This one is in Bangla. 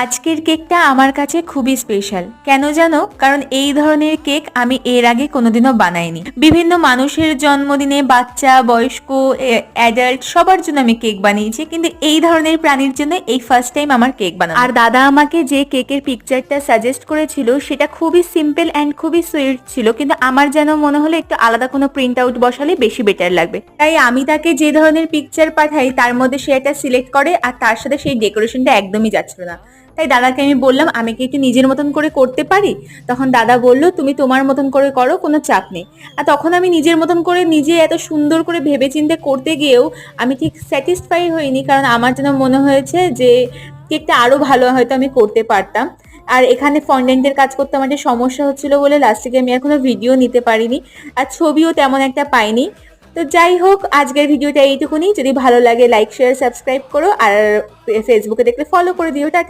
আজকের কেকটা আমার কাছে খুবই স্পেশাল। কেন জানো? কারণ এই ধরনের কেক আমি এর আগে কোনোদিনও বানাইনি। বিভিন্ন মানুষের জন্মদিনে, বাচ্চা, বয়স্ক, অ্যাডাল্ট সবার জন্য আমি কেক বানিয়েছি, কিন্তু এই ধরনের প্রাণীর জন্য এই ফার্স্ট টাইম আমার কেক বানানো। আর দাদা আমাকে যে কেকের পিকচারটা সাজেস্ট করেছিল সেটা খুবই সিম্পল অ্যান্ড খুবই সুইট ছিল, কিন্তু আমার যেন মনে হলো একটু আলাদা কোনো প্রিন্ট আউট বসালে বেশি বেটার লাগবে। তাই আমি তাকে যে ধরনের পিকচার পাঠাই তার মধ্যে সে একটা সিলেক্ট করে, আর তার সাথে সেই ডেকোরেশনটা একদমই যাচ্ছিল না। তাই দাদাকে আমি বললাম আমি কি একটু নিজের মতন করে করতে পারি? তখন দাদা বলল তুমি তোমার মতন করে করো, কোনো চাপ নেই। আর তখন আমি নিজের মতন করে নিজে এত সুন্দর করে ভেবেচিন্তে করতে গিয়েও আমি ঠিক স্যাটিসফাই হইনি, কারণ আমার যেন মনে হয়েছে যে কেকটা আরো ভালো হয়তো আমি করতে পারতাম। আর এখানে ফন্ডেন্টের কাজ করতে আমার যে সমস্যা হচ্ছিল বলে লাস্টে আমি এখনো ভিডিও নিতে পারিনি, আর ছবিও তেমন একটা পাইনি। তো যাই হোক, আজকের ভিডিওটা এইটুকুনি। যদি ভালো লাগে লাইক শেয়ার সাবস্ক্রাইব করো, আর ফেসবুকে দেখলে ফলো করে দিও। টাটা।